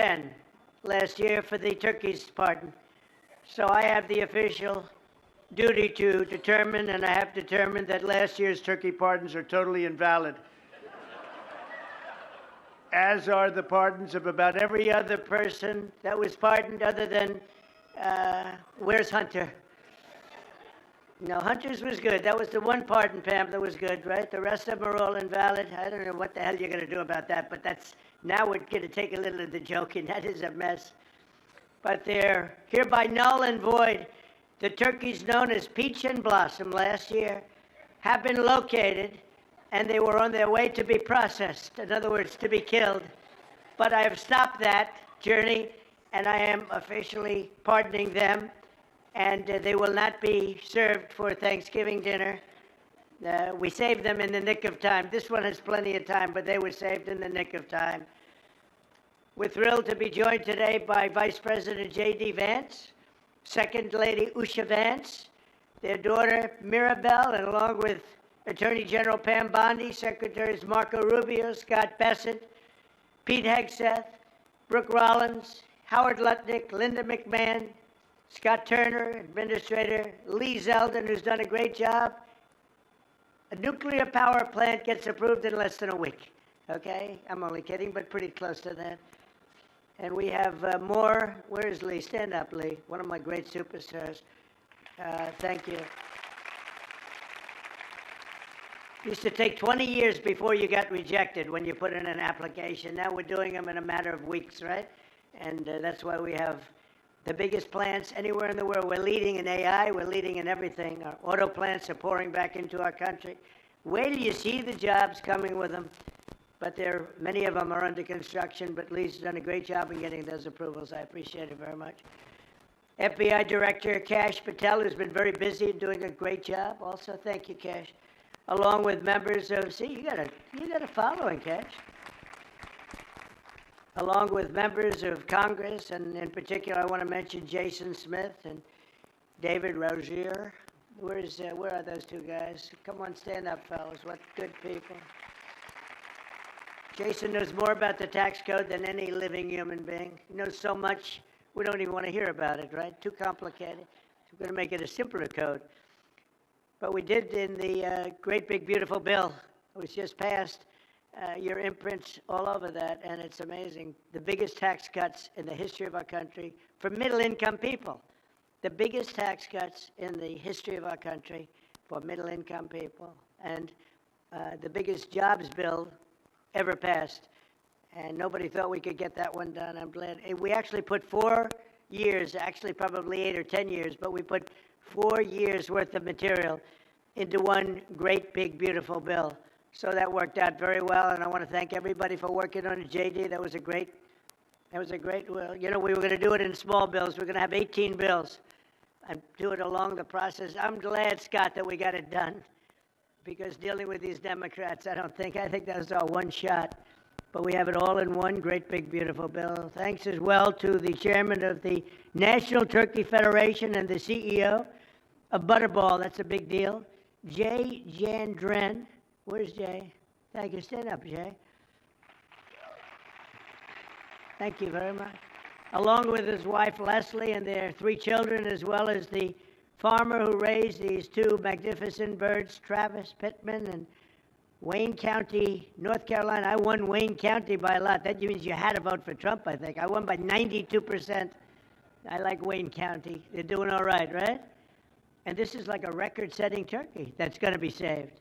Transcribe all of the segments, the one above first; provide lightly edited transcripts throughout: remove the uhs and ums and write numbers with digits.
10 last year for the turkey's pardon. So I have the official duty to determine, and I have determined that last year's turkey pardons are totally invalid, as are the pardons of about every other person that was pardoned other than, where's Hunter? No, Hunter's was good. That was the one pardon, Pam, that was good, right? The rest of them are all invalid. I don't know what the hell you're going to do about that, but now we're going to take a little of the joking. That is a mess. But they're hereby null and void. The turkeys known as Peach and Blossom last year have been located, and they were on their way to be processed. In other words, to be killed. But I have stopped that journey, and I am officially pardoning them. And they will not be served for Thanksgiving dinner. We saved them in the nick of time. This one has plenty of time, but they were saved in the nick of time. We're thrilled to be joined today by Vice President J.D. Vance, Second Lady Usha Vance, their daughter Mirabelle, and along with Attorney General Pam Bondi, Secretaries Marco Rubio, Scott Bessent, Pete Hegseth, Brooke Rollins, Howard Lutnick, Linda McMahon, Scott Turner, Administrator Lee Zeldin, who's done a great job. A nuclear power plant gets approved in less than a week. Okay? I'm only kidding, but pretty close to that. And we have more. Where's Lee? Stand up, Lee. One of my great superstars. Thank you. It used to take 20 years before you got rejected when you put in an application. Now we're doing them in a matter of weeks, right? And that's why we have the biggest plants anywhere in the world. We're leading in AI. We're leading in everything. Our auto plants are pouring back into our country. Wait till you see the jobs coming with them. But many of them are under construction, but Lee's done a great job in getting those approvals. I appreciate it very much. FBI Director Kash Patel has been very busy and doing a great job. Also, thank you, Kash. Along with members of, you got a following, Kash. Along with members of Congress, and in particular, I want to mention Jason Smith and David Rozier. Where are those two guys? Come on, stand up, fellas. What good people. Jason knows more about the tax code than any living human being. He knows so much, we don't even want to hear about it, right? Too complicated. We're going to make it a simpler code. But we did in the great big beautiful bill. It was just passed. Your imprints all over that, and it's amazing. The biggest tax cuts in the history of our country for middle-income people. The biggest tax cuts in the history of our country for middle-income people. And the biggest jobs bill ever passed. And nobody thought we could get that one done. I'm glad. We actually put 4 years, actually probably 8 or 10 years, but we put 4 years worth of material into one great, big, beautiful bill. So that worked out very well, and I want to thank everybody for working on it. JD, that was a great, well, you know, we were going to do it in small bills. We're going to have 18 bills and do it along the process. I'm glad, Scott, that we got it done, because dealing with these Democrats, I think that was our one shot. But we have it all in one great, big, beautiful bill. Thanks as well to the chairman of the National Turkey Federation and the CEO of Butterball. That's a big deal. Jay Jandren. Where's Jay? Thank you. Stand up, Jay. Thank you very much. Along with his wife, Leslie, and their 3 children, as well as the farmer who raised these 2 magnificent birds, Travis Pittman, and Wayne County, North Carolina. I won Wayne County by a lot. That means you had to vote for Trump, I think. I won by 92%. I like Wayne County. They're doing all right, right? And this is like a record-setting turkey that's going to be saved.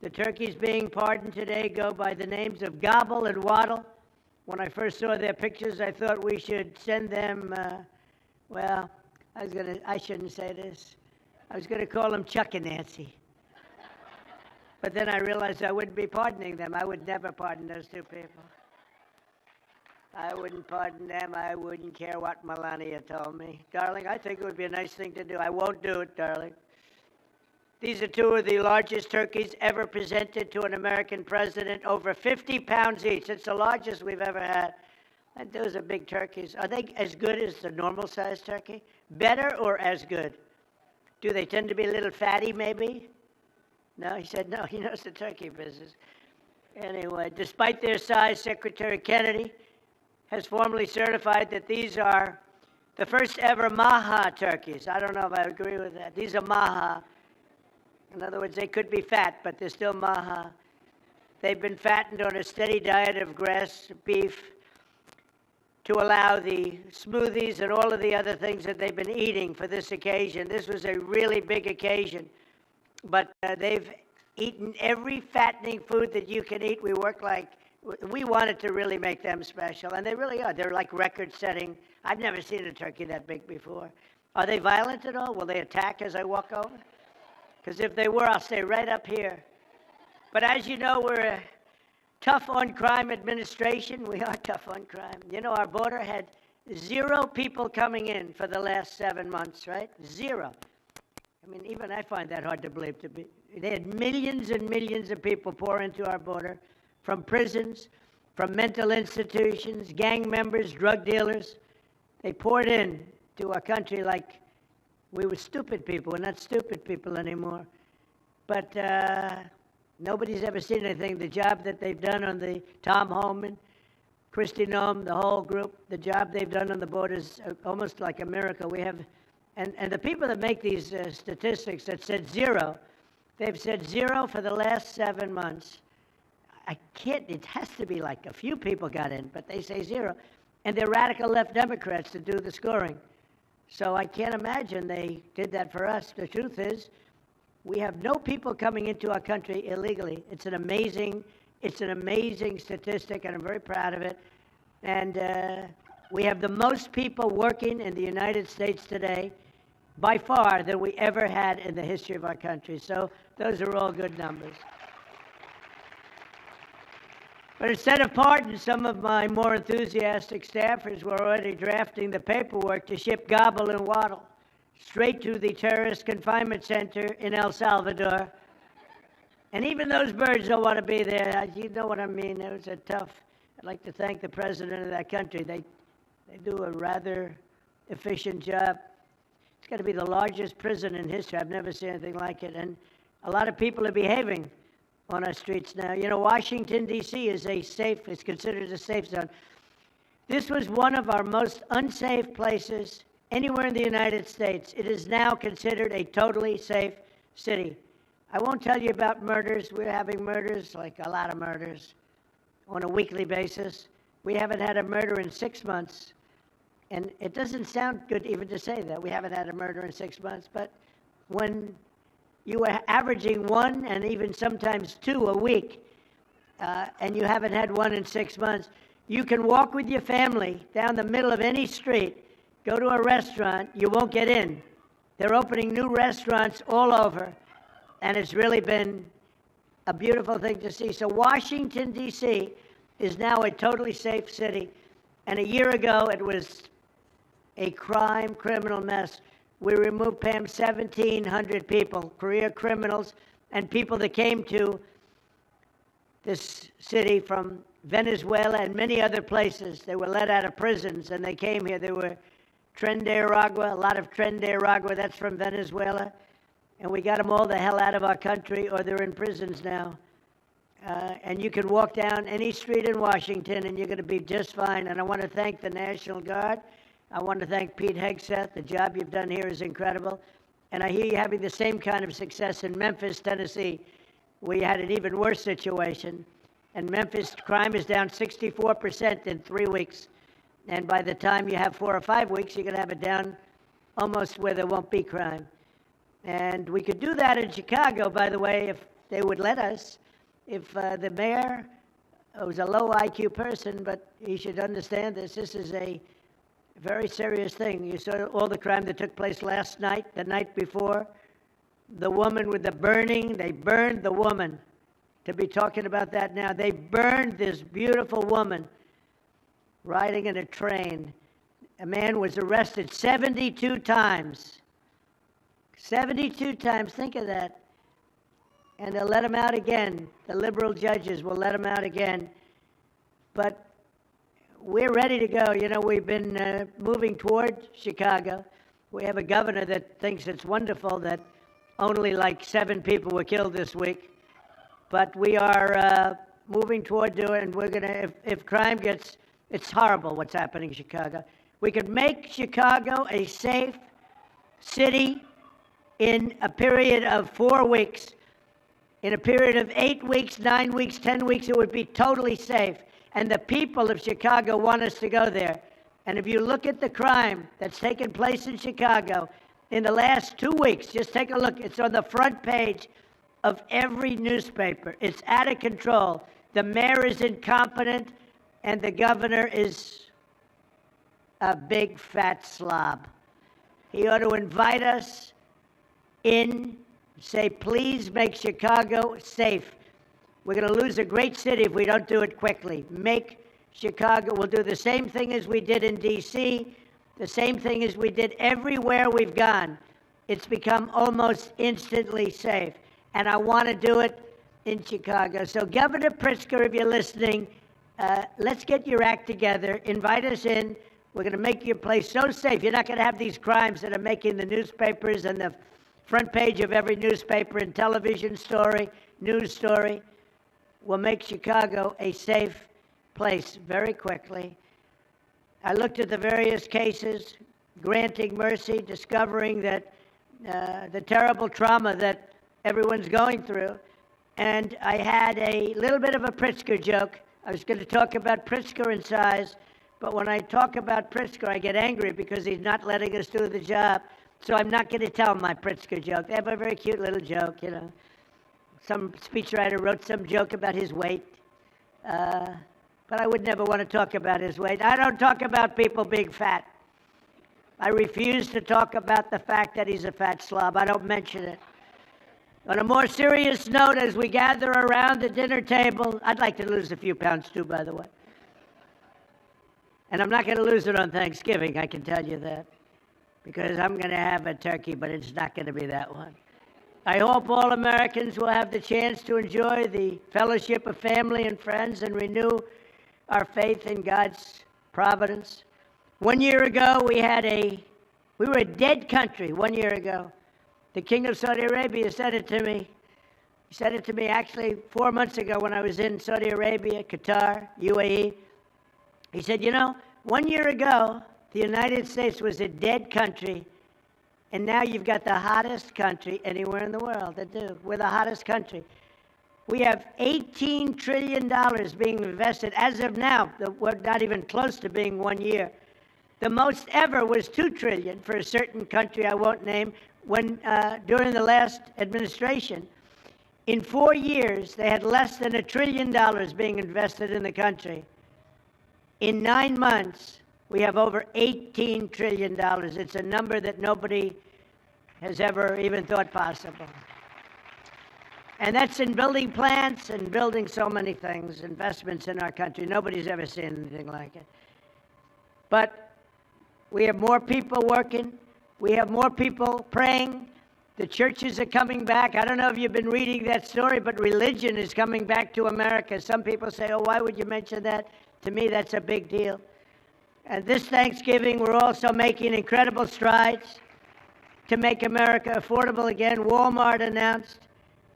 The turkeys being pardoned today go by the names of Gobble and Waddle. When I first saw their pictures, I thought we should send them, well, I shouldn't say this. I was going to call them Chuck and Nancy. But then I realized I wouldn't be pardoning them. I would never pardon those 2 people. I wouldn't pardon them. I wouldn't care what Melania told me. Darling, I think it would be a nice thing to do. I won't do it, darling. These are 2 of the largest turkeys ever presented to an American president, over 50 pounds each. It's the largest we've ever had. And those are big turkeys. Are they as good as the normal-sized turkey? Better or as good? Do they tend to be a little fatty, maybe? No, he said no. He knows the turkey business. Anyway, despite their size, Secretary Kennedy has formally certified that these are the first ever Maha turkeys. I don't know if I agree with that. These are Maha. In other words, they could be fat, but they're still Maha. They've been fattened on a steady diet of grass, beef, to allow the smoothies and all of the other things that they've been eating for this occasion. This was a really big occasion. But they've eaten every fattening food that you can eat. We wanted to really make them special, and they really are. They're like record-setting. I've never seen a turkey that big before. Are they violent at all? Will they attack as I walk over? Because if they were, I'll stay right up here. But as you know, we're a tough on crime administration. We are tough on crime. You know, our border had 0 people coming in for the last 7 months, right? 0. I mean, even I find that hard to believe. They had millions and millions of people pour into our border from prisons, from mental institutions, gang members, drug dealers. They poured in to our country like we were stupid people. We're not stupid people anymore. But nobody's ever seen anything. The job that they've done on the Tom Homan, Kristi Noem, the whole group, the job they've done on the border is almost like a miracle. We have, and the people that make these statistics that said 0, they've said 0 for the last 7 months. It has to be like a few people got in, but they say 0. And they're radical left Democrats to do the scoring. So I can't imagine they did that for us. The truth is, we have no people coming into our country illegally. It's an amazing statistic, and I'm very proud of it. And we have the most people working in the United States today, by far, than we ever had in the history of our country. So those are all good numbers. But instead of pardons, some of my more enthusiastic staffers were already drafting the paperwork to ship Gobble and Waddle straight to the terrorist confinement center in El Salvador. And even those birds don't want to be there. You know what I mean? It was a tough. I'd like to thank the president of that country. They do a rather efficient job. It's got to be the largest prison in history. I've never seen anything like it. And a lot of people are behaving on our streets now. You know, Washington, D.C. is considered a safe zone. This was one of our most unsafe places anywhere in the United States. It is now considered a totally safe city. I won't tell you about murders. We're having murders, like a lot of murders, on a weekly basis. We haven't had a murder in 6 months. And it doesn't sound good even to say that. We haven't had a murder in 6 months. But when you are averaging 1 and even sometimes 2 a week, and you haven't had 1 in 6 months, you can walk with your family down the middle of any street, go to a restaurant, you won't get in. They're opening new restaurants all over, and it's really been a beautiful thing to see. So Washington, D.C. is now a totally safe city, and a year ago it was a criminal mess. We removed, Pam, 1,700 people, career criminals, and people that came to this city from Venezuela and many other places. They were let out of prisons, and they came here. They were Tren de Aragua, a lot of Tren de Aragua, that's from Venezuela. And we got them all the hell out of our country, or they're in prisons now. And you can walk down any street in Washington, and you're going to be just fine. And I want to thank the National Guard. I want to thank Pete Hegseth. The job you've done here is incredible. And I hear you having the same kind of success in Memphis, Tennessee, where you had an even worse situation. And Memphis crime is down 64% in 3 weeks. And by the time you have 4 or 5 weeks, you're going to have it down almost where there won't be crime. And we could do that in Chicago, by the way, if they would let us. If the mayor was a low IQ person, but he should understand this. This is a very serious thing. You saw all the crime that took place last night, the night before. The woman with the burning, they burned the woman. To be talking about that now, they burned this beautiful woman riding in a train. A man was arrested 72 times. 72 times, think of that. And they'll let him out again. The liberal judges will let him out again. But we're ready to go. You know, we've been moving toward Chicago. We have a governor that thinks it's wonderful that only like 7 people were killed this week. But we are moving toward doing, and we're going to, if crime gets, It's horrible what's happening in Chicago. We could make Chicago a safe city in a period of 4 weeks. In a period of 8 weeks, 9 weeks, 10 weeks, it would be totally safe. And the people of Chicago want us to go there. And if you look at the crime that's taken place in Chicago in the last 2 weeks, just take a look. It's on the front page of every newspaper. It's out of control. The mayor is incompetent, and the governor is a big fat slob. He ought to invite us in, say, please make Chicago safe. We're going to lose a great city if we don't do it quickly. Make Chicago, we'll do the same thing as we did in D.C., the same thing as we did everywhere we've gone. It's become almost instantly safe. And I want to do it in Chicago. So Governor Pritzker, if you're listening, let's get your act together. Invite us in. We're going to make your place so safe. You're not going to have these crimes that are making the newspapers and the front page of every newspaper and television story, news story. We'll make Chicago a safe place very quickly. I looked at the various cases, granting mercy, discovering that the terrible trauma that everyone's going through. And I had a little bit of a Pritzker joke. I was going to talk about Pritzker and size, but when I talk about Pritzker, I get angry because he's not letting us do the job. So I'm not going to tell my Pritzker joke. They have a very cute little joke, you know. Some speechwriter wrote some joke about his weight. But I would never want to talk about his weight. I don't talk about people being fat. I refuse to talk about the fact that he's a fat slob. I don't mention it. On a more serious note, as we gather around the dinner table, I'd like to lose a few pounds too, by the way. And I'm not going to lose it on Thanksgiving, I can tell you that. Because I'm going to have a turkey, but it's not going to be that one. I hope all Americans will have the chance to enjoy the fellowship of family and friends and renew our faith in God's providence. 1 year ago, we were a dead country 1 year ago. The King of Saudi Arabia said it to me. He said it to me actually 4 months ago when I was in Saudi Arabia, Qatar, UAE. He said, you know, 1 year ago, the United States was a dead country, and now you've got the hottest country anywhere in the world. We're the hottest country. We have $18 trillion being invested. As of now, we're not even close to being 1 year. The most ever was $2 trillion for a certain country I won't name during the last administration. In 4 years, they had less than $1 trillion being invested in the country. In 9 months, we have over $18 trillion. It's a number that nobody has ever even thought possible. And that's in building plants and building so many things, investments in our country. Nobody's ever seen anything like it. But we have more people working. We have more people praying. The churches are coming back. I don't know if you've been reading that story, but religion is coming back to America. Some people say, oh, why would you mention that? To me, that's a big deal. And this Thanksgiving, we're also making incredible strides to make America affordable again. Walmart announced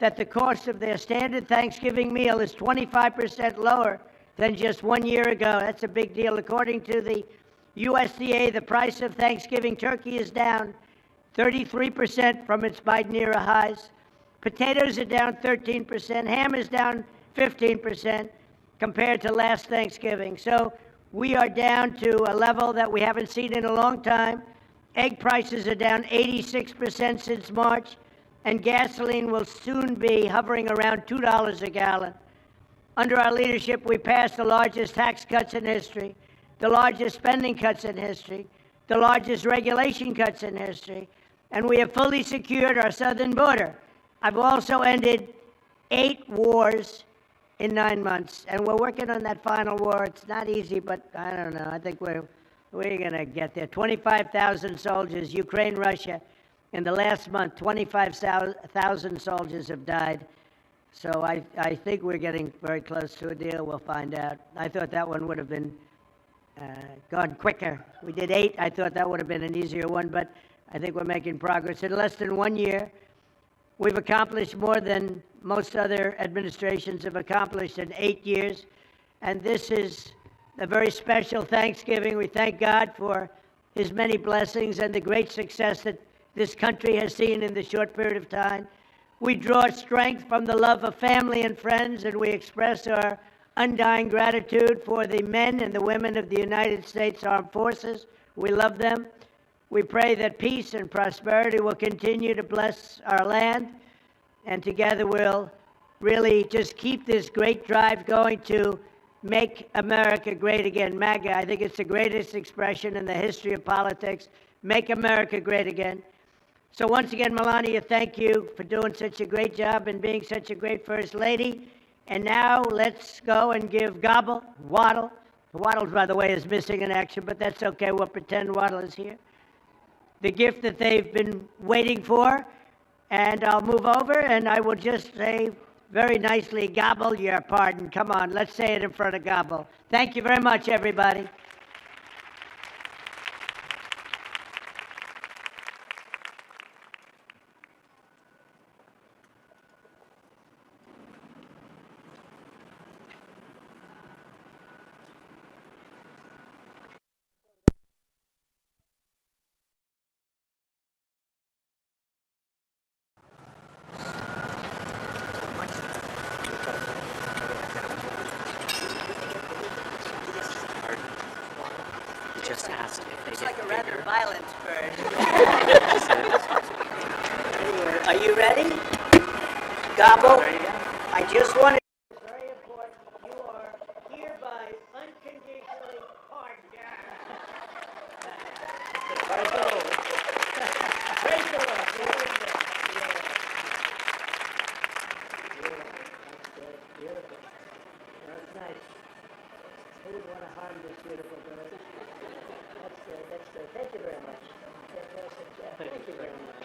that the cost of their standard Thanksgiving meal is 25% lower than just 1 year ago. That's a big deal. According to the USDA, the price of Thanksgiving turkey is down 33% from its Biden era highs. Potatoes are down 13%. Ham is down 15% compared to last Thanksgiving. So we are down to a level that we haven't seen in a long time. Egg prices are down 86% since March, and gasoline will soon be hovering around $2 a gallon. Under our leadership, we passed the largest tax cuts in history, the largest spending cuts in history, the largest regulation cuts in history, and we have fully secured our southern border. I've also ended 8 wars in 9 months, and we're working on that final war. It's not easy, but I don't know. I think we're going to get there. 25,000 soldiers, Ukraine, Russia. In the last month, 25,000 soldiers have died. So I think we're getting very close to a deal. We'll find out. I thought that one would have been gone quicker. We did 8. I thought that would have been an easier one, but I think we're making progress. In less than 1 year, we've accomplished more than most other administrations have accomplished in 8 years. And this is a very special Thanksgiving. We thank God for his many blessings and the great success that this country has seen in the short period of time. We draw strength from the love of family and friends, and we express our undying gratitude for the men and the women of the United States Armed Forces. We love them. We pray that peace and prosperity will continue to bless our land, and together we'll really just keep this great drive going to make America great again. MAGA, I think it's the greatest expression in the history of politics. Make America great again. So once again, Melania, thank you for doing such a great job and being such a great First Lady. And now let's go and give Waddle. Waddle, by the way, is missing in action, but that's okay. We'll pretend Waddle is here. The gift that they've been waiting for. And I'll move over and I will just say very nicely, Gobble your pardon. Come on, let's say it in front of Gobble. Thank you very much, everybody. Just asked if they It's get like a bigger. rather violent bird. Anyway, are you ready? Gobble. Ready to go? I just wanted. It's very important. You are hereby unconditionally pardoned. Praise the Lord. Praise the Lord. Beautiful. That's nice. Who would want to harm this beautiful bird? That's good. That's good. Thank you very much. Thank you very much.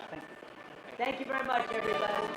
Thank you very much, everybody.